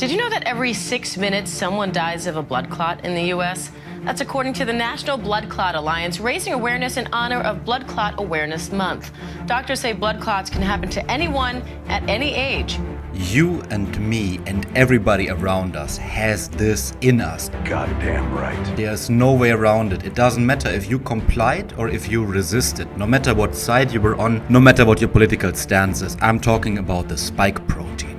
Did you know that every 6 minutes someone dies of a blood clot in the U.S.? That's according to the National Blood Clot Alliance, raising awareness in honor of Blood Clot Awareness Month. Doctors say blood clots can happen to anyone at any age. You and me and everybody around us has this in us. Goddamn right. There's no way around it. It doesn't matter if you complied or if you resisted. No matter what side you were on, no matter what your political stance is. I'm talking about the spike protein.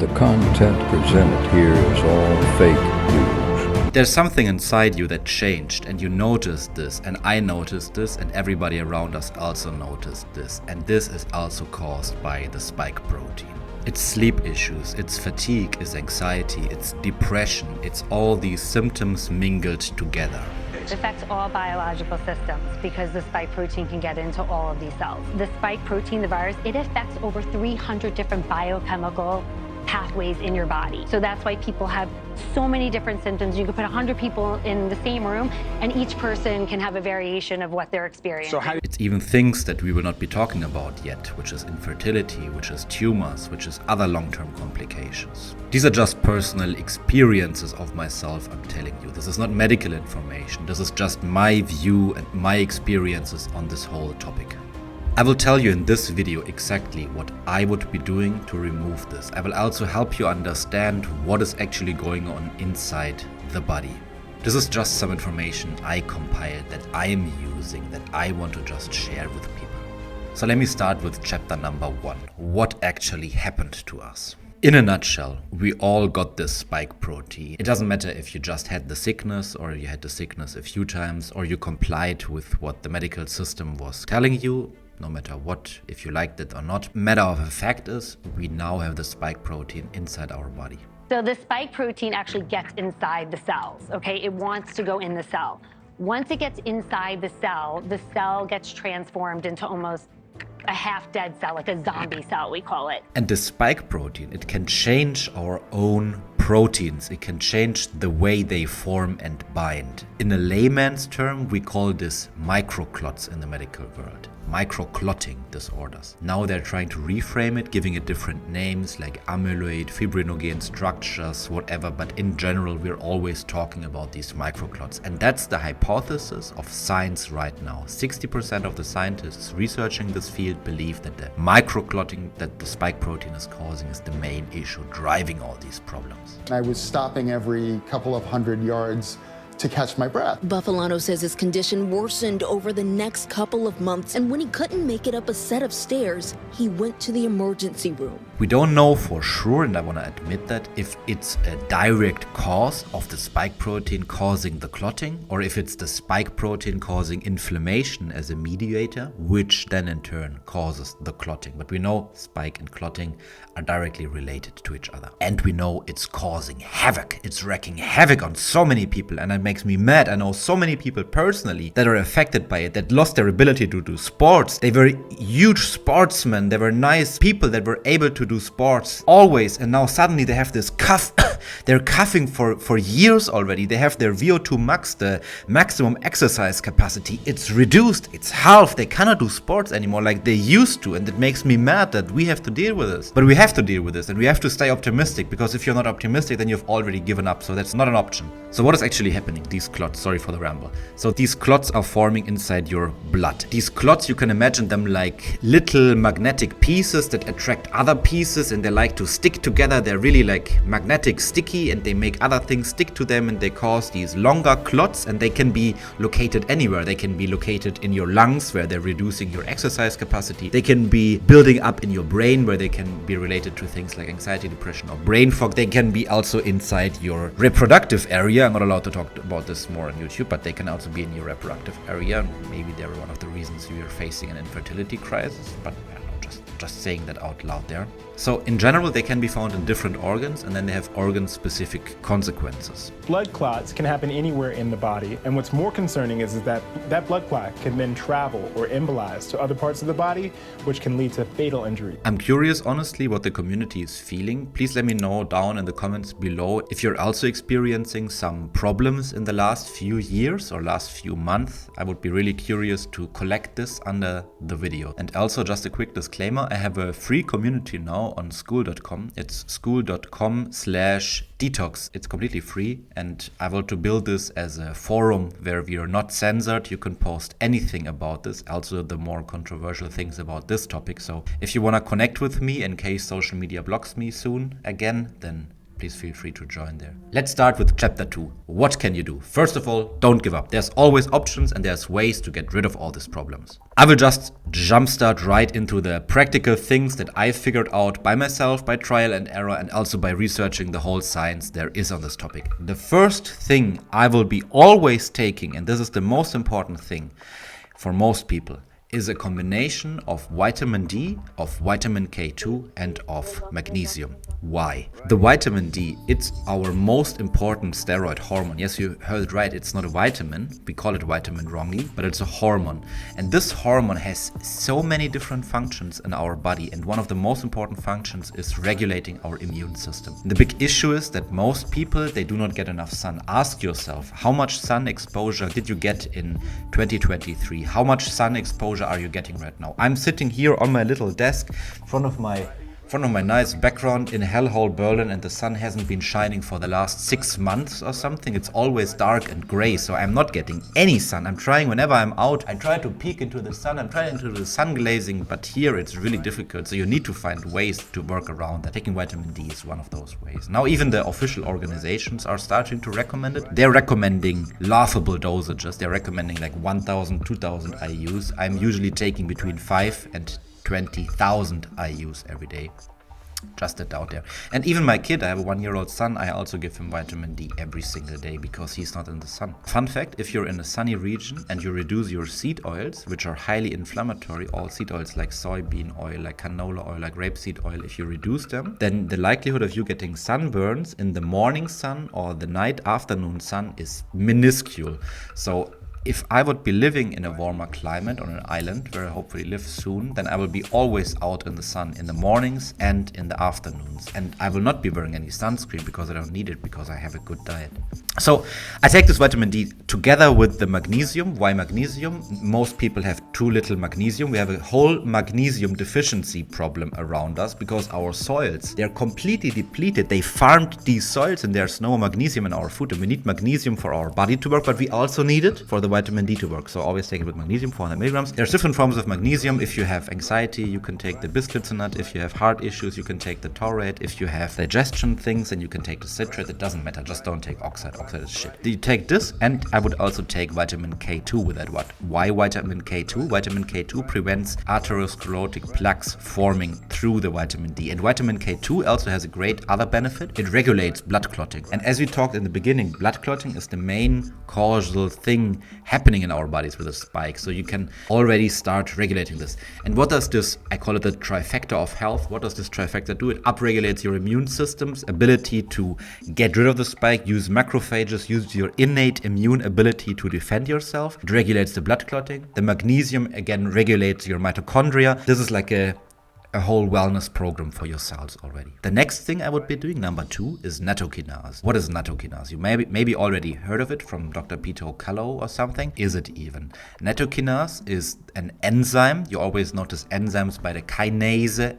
The content presented here is all fake news. There's something inside you that changed, and you noticed this, and I noticed this, and everybody around us also noticed this, and this is also caused by the spike protein. It's sleep issues, it's fatigue, it's anxiety, it's depression, it's all these symptoms mingled together. It affects all biological systems because the spike protein can get into all of these cells. The spike protein, the virus, it affects over 300 different biochemical pathways in your body. So that's why people have so many different symptoms. You could put 100 people in the same room and each person can have a variation of what they're experiencing. It's even things that we will not be talking about yet, which is infertility, which is tumors, which is other long-term complications. These are just personal experiences of myself, I'm telling you. This is not medical information. This is just my view and my experiences on this whole topic. I will tell you in this video exactly what I would be doing to remove this. I will also help you understand what is actually going on inside the body. This is just some information I compiled that I am using, that I want to just share with people. So let me start with chapter number 1. What actually happened to us? In a nutshell, we all got this spike protein. It doesn't matter if you just had the sickness or you had the sickness a few times or you complied with what the medical system was telling you. No matter what, if you liked it or not. Matter of fact is, we now have the spike protein inside our body. So the spike protein actually gets inside the cells, okay? It wants to go in the cell. Once it gets inside the cell gets transformed into almost a half-dead cell, like a zombie cell, we call it. And the spike protein, it can change our own proteins. It can change the way they form and bind. In a layman's term, we call this microclots in the medical world. Microclotting disorders. Now they're trying to reframe it, giving it different names like amyloid, fibrinogen structures, whatever, but in general we're always talking about these microclots. And that's the hypothesis of science right now. 60% of the scientists researching this field believe that the microclotting that the spike protein is causing is the main issue driving all these problems. I was stopping every couple of 100 yards to catch my breath. Buffalano says his condition worsened over the next couple of months, and when he couldn't make it up a set of stairs, he went to the emergency room. We don't know for sure, and I want to admit that, if it's a direct cause of the spike protein causing the clotting, or if it's the spike protein causing inflammation as a mediator, which then in turn causes the clotting. But we know spike and clotting are directly related to each other. And we know it's causing havoc. It's wreaking havoc on so many people, and it makes me mad. I know so many people personally that are affected by it, that lost their ability to do sports. They were huge sportsmen. They were nice people that were able to do sports always, and now suddenly they have this cough. They're coughing for years already. They have their VO2 max, the maximum exercise capacity. It's reduced, it's half. They cannot do sports anymore like they used to, and it makes me mad that we have to deal with this. But we have to deal with this, and we have to stay optimistic, because if you're not optimistic, then you've already given up, so that's not an option. So what is actually happening? These clots, sorry for the ramble. So these clots are forming inside your blood. These clots, you can imagine them like little magnetic pieces that attract other pieces, and they like to stick together. They're really like magnetic sticky, and they make other things stick to them, and they cause these longer clots, and they can be located anywhere. They can be located in your lungs, where they're reducing your exercise capacity. They can be building up in your brain, where they can be related to things like anxiety, depression, or brain fog. They can be also inside your reproductive area. I'm not allowed to talk about this more on YouTube, but they can also be in your reproductive area. Maybe they're one of the reasons you're facing an infertility crisis, but I don't know, just saying that out loud there. So in general, they can be found in different organs, and then they have organ-specific consequences. Blood clots can happen anywhere in the body, and what's more concerning is that that blood clot can then travel or embolize to other parts of the body, which can lead to fatal injury. I'm curious, honestly, what the community is feeling. Please let me know down in the comments below if you're also experiencing some problems in the last few years or last few months. I would be really curious to collect this under the video. And also, just a quick disclaimer, sauna, I have a free community now on school.com. It's school.com/detox. It's completely free, and I want to build this as a forum where we are not censored. You can post anything about this, also the more controversial things about this topic. So if you want to connect with me in case social media blocks me soon again, then please feel free to join there. Let's start with chapter 2. What can you do? First of all, don't give up. There's always options and there's ways to get rid of all these problems. I will just jumpstart right into the practical things that I figured out by myself, by trial and error, and also by researching the whole science there is on this topic. The first thing I will be always taking, and this is the most important thing for most people, is a combination of vitamin D, of vitamin K2, and of magnesium. Why? The vitamin D, it's our most important steroid hormone. Yes, you heard it right, it's not a vitamin. We call it vitamin wrongly, but it's a hormone. And this hormone has so many different functions in our body, and one of the most important functions is regulating our immune system. The big issue is that most people, they do not get enough sun. Ask yourself, how much sun exposure did you get in 2023? How much sun exposure are you getting right now? I'm sitting here on my little desk in front of my nice background in hellhole Berlin, and the sun hasn't been shining for the last 6 months or something. It's always dark and gray, so I'm not getting any sun. I'm trying whenever I'm out, I try to peek into the sun, I'm trying to do the sun glazing, but here it's really difficult, so you need to find ways to work around that. Taking vitamin D is one of those ways. Now even the official organizations are starting to recommend it. They're recommending laughable dosages. They're recommending like 1,000, 2,000 IUs. I'm usually taking between 5 and 20,000 IUs every day. Just it out there. And even my kid, I have a 1-year-old son, I also give him vitamin D every single day because he's not in the sun. Fun fact, if you're in a sunny region and you reduce your seed oils, which are highly inflammatory, all seed oils like soybean oil, like canola oil, like rapeseed oil, if you reduce them, then the likelihood of you getting sunburns in the morning sun or the night afternoon sun is minuscule. So if I would be living in a warmer climate on an island where I hopefully live soon, then I will be always out in the sun in the mornings and in the afternoons. And I will not be wearing any sunscreen because I don't need it, because I have a good diet. So I take this vitamin D together with the magnesium. Why magnesium? Most people have too little magnesium. We have a whole magnesium deficiency problem around us because our soils, they're completely depleted. They farmed these soils and there's no magnesium in our food. And we need magnesium for our body to work, but we also need it for the vitamin D to work. So always take it with magnesium, 400 milligrams. There's different forms of magnesium. If you have anxiety, you can take the bisglycinate. If you have heart issues, you can take the taurate. If you have digestion things, then you can take the citrate. It doesn't matter. Just don't take oxide. Oxide is shit. You take this, and I would also take vitamin K2 with that. What? Why vitamin K2? Vitamin K2 prevents atherosclerotic plaques forming through the vitamin D. And vitamin K2 also has a great other benefit. It regulates blood clotting. And as we talked in the beginning, blood clotting is the main causal thing happening in our bodies with a spike. So you can already start regulating this. And what does this, I call it the trifecta of health, what does this trifecta do? It upregulates your immune system's ability to get rid of the spike, use macrophages, use your innate immune ability to defend yourself. It regulates the blood clotting. The magnesium, again, regulates your mitochondria. This is like a whole wellness program for your cells already. The next thing I would be doing, number 2, is nattokinase. What is nattokinase? You maybe already heard of it from Dr. Peter O'Callaghan or something. Is it even? Nattokinase is an enzyme. You always notice enzymes by the kinase,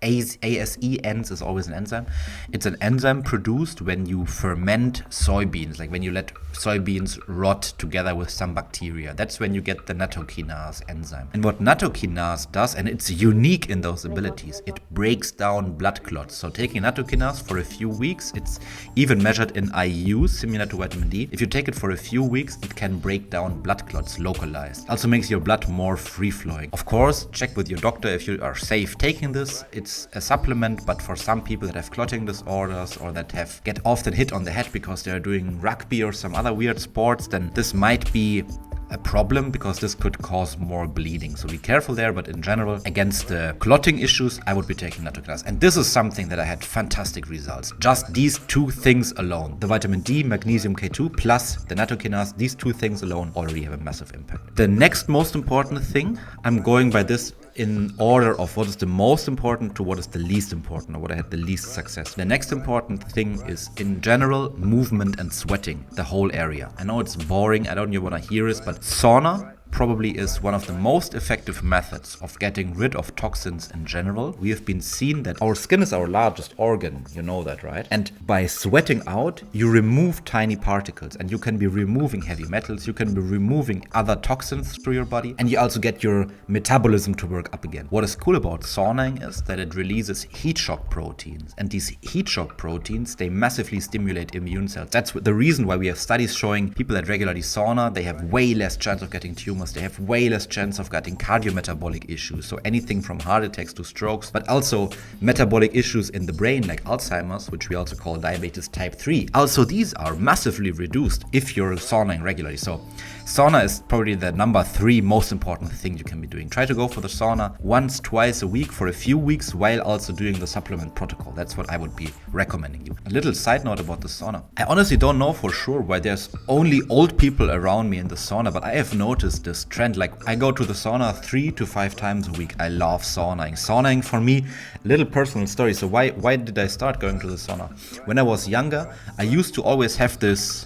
ASE ends is always an enzyme. It's an enzyme produced when you ferment soybeans, like when you let soybeans rot together with some bacteria. That's when you get the nattokinase enzyme. And what nattokinase does, and it's unique in those abilities, it breaks down blood clots. So taking nattokinase for a few weeks, it's even measured in IUs, similar to vitamin D. If you take it for a few weeks, it can break down blood clots localized. Also makes your blood more free-flowing. Of course, check with your doctor if you are safe taking this. It's a supplement, but for some people that have clotting disorders or that get often hit on the head because they're doing rugby or some other weird sports, then this might be a problem because this could cause more bleeding. So be careful there, but in general, against the clotting issues, I would be taking nattokinase. And this is something that I had fantastic results. Just these 2 things alone, the vitamin D, magnesium K2 plus the nattokinase, these 2 things alone already have a massive impact. The next most important thing, I'm going by this in order of what is the most important to what is the least important, or what I had the least success. The next important thing is, in general, movement and sweating, the whole area. I know it's boring, I don't want to hear this, but sauna probably is one of the most effective methods of getting rid of toxins in general. We have been seen that our skin is our largest organ, you know that, right? And by sweating out, you remove tiny particles, and you can be removing heavy metals, you can be removing other toxins through your body, and you also get your metabolism to work up again. What is cool about sauning is that it releases heat shock proteins, and these heat shock proteins, they massively stimulate immune cells. That's the reason why we have studies showing people that regularly sauna, they have way less chance of getting tumors, they have way less chance of getting cardiometabolic issues, so anything from heart attacks to strokes, but also metabolic issues in the brain like Alzheimer's, which we also call diabetes type 3. Also, these are massively reduced if you're sauning regularly. So sauna is probably the number 3 most important thing you can be doing. Try to go for the sauna once, twice a week for a few weeks while also doing the supplement protocol. That's what I would be recommending you. A little side note about the sauna. I honestly don't know for sure why there's only old people around me in the sauna, but I have noticed this trend. Like, I go to the sauna 3 to 5 times a week. I love sauning. Sauning for me, a little personal story. So why did I start going to the sauna? When I was younger, I used to always have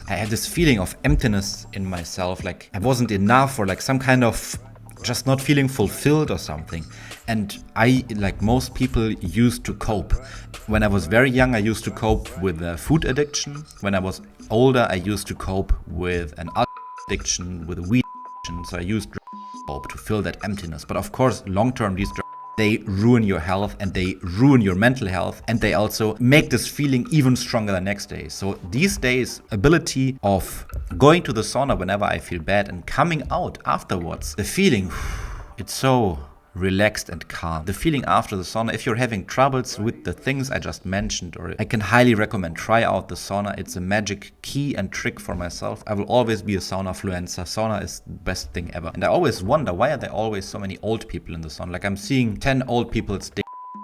I had this feeling of emptiness in myself, like I wasn't enough, or like some kind of just not feeling fulfilled or something. And I, like most people, used to cope. When I was very young, I used to cope with food addiction. When I was older, I used to cope with an alcohol addiction, with a weed addiction. So I used drugs to cope, to fill that emptiness. But of course, long term, these drugs, they ruin your health, and they ruin your mental health, and they also make this feeling even stronger the next day. So these days, ability of going to the sauna whenever I feel bad and coming out afterwards, the feeling, it's so relaxed and calm. The feeling after the sauna, if you're having troubles with the things I just mentioned, or I can highly recommend try out the sauna. It's a magic key and trick for myself. I will always be a sauna-fluencer. Sauna is the best thing ever. And I always wonder, why are there always so many old people in the sauna? Like, I'm seeing 10 old people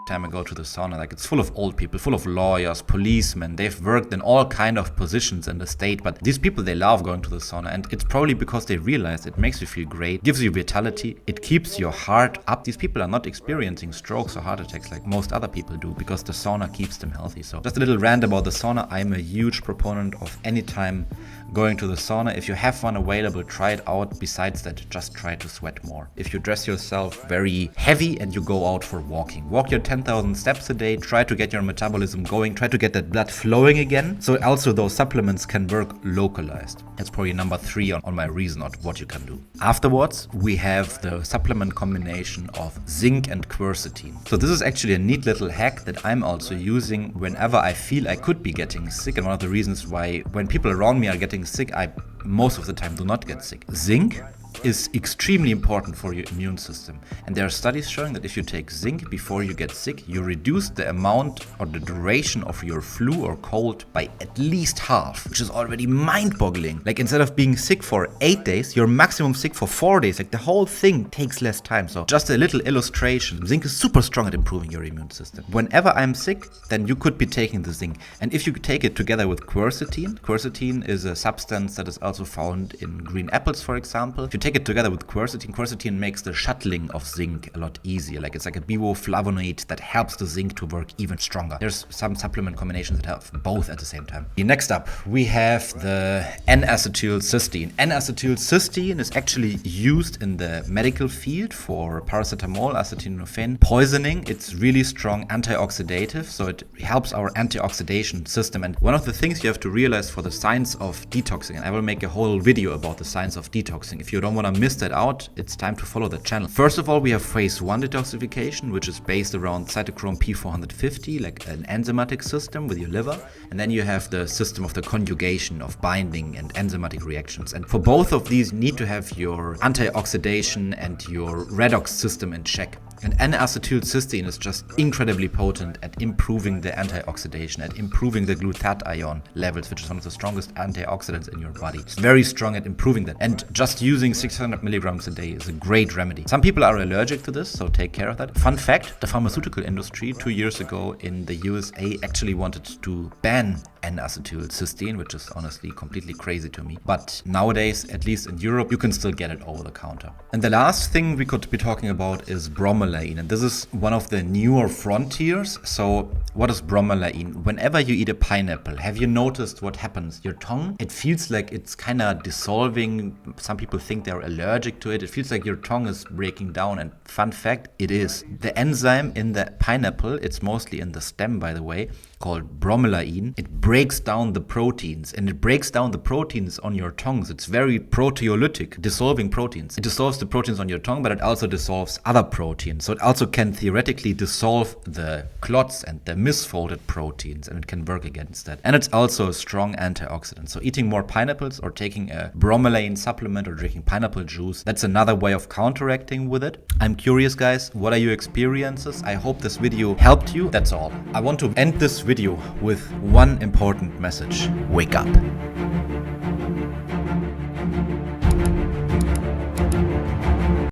time I go to the sauna. Like, it's full of old people, full of lawyers, policemen. They've worked in all kind of positions in the state, but these people, they love going to the sauna, and it's probably because they realize it makes you feel great, gives you vitality, it keeps your heart up. These people are not experiencing strokes or heart attacks like most other people do, because the sauna keeps them healthy. So just a little rant about the sauna. I'm a huge proponent of any time going to the sauna. If you have one available, try it out. Besides that, just try to sweat more. If you dress yourself very heavy and you go out for walking, walk your 10,000 steps a day, try to get your metabolism going, try to get that blood flowing again. So also those supplements can work localized. That's probably number 3 on my reason of what you can do. Afterwards, we have the supplement combination of zinc and quercetin. So this is actually a neat little hack that I'm also using whenever I feel I could be getting sick. And one of the reasons why when people around me are getting sick, I most of the time do not get sick. Zinc is extremely important for your immune system, and there are studies showing that if you take zinc before you get sick, you reduce the amount or the duration of your flu or cold by at least half, which is already mind-boggling. Like, instead of being sick for 8 days, you're maximum sick for 4 days. Like, the whole thing takes less time. So just a little illustration, zinc is super strong at improving your immune system. Whenever I'm sick, then you could be taking the zinc, and if you take it together with quercetin is a substance that is also found in green apples, for example. If you take it together with quercetin makes the shuttling of zinc a lot easier. Like, it's like a biflavonoid that helps the zinc to work even stronger. There's some supplement combinations that have both at the same time. Next up, we have the N-acetylcysteine. N-acetylcysteine is actually used in the medical field for paracetamol, acetaminophen poisoning. It's really strong antioxidative, so it helps our antioxidation system. And one of the things you have to realize for the science of detoxing, and I will make a whole video about the science of detoxing. If you don't want to miss that out, it's time to follow the channel. First of all, we have phase 1 detoxification, which is based around cytochrome P450, like an enzymatic system with your liver. And then you have the system of the conjugation of binding and enzymatic reactions. And for both of these, you need to have your antioxidation and your redox system in check. And N-acetylcysteine is just incredibly potent at improving the antioxidation, at improving the glutathione levels, which is one of the strongest antioxidants in your body. It's very strong at improving that. And just using 600 milligrams a day is a great remedy. Some people are allergic to this, so take care of that. Fun fact, the pharmaceutical industry 2 years ago in the USA actually wanted to ban N-acetylcysteine, which is honestly completely crazy to me. But nowadays, at least in Europe, you can still get it over the counter. And the last thing we could be talking about is bromelain. And this is one of the newer frontiers. So what is bromelain? Whenever you eat a pineapple, have you noticed what happens? Your tongue, it feels like it's kind of dissolving. Some people think they're allergic to it. It feels like your tongue is breaking down. And fun fact, it is. The enzyme in the pineapple, it's mostly in the stem, by the way, called bromelain. It breaks down the proteins, and it breaks down the proteins on your tongues. It's very proteolytic, dissolving proteins. It dissolves the proteins on your tongue, but it also dissolves other proteins. So it also can theoretically dissolve the clots and the misfolded proteins, and it can work against that. And it's also a strong antioxidant. So eating more pineapples or taking a bromelain supplement or drinking pineapple juice, that's another way of counteracting with it. I'm curious, guys, what are your experiences? I hope this video helped you. That's all. I want to end this video with one important message. Wake up.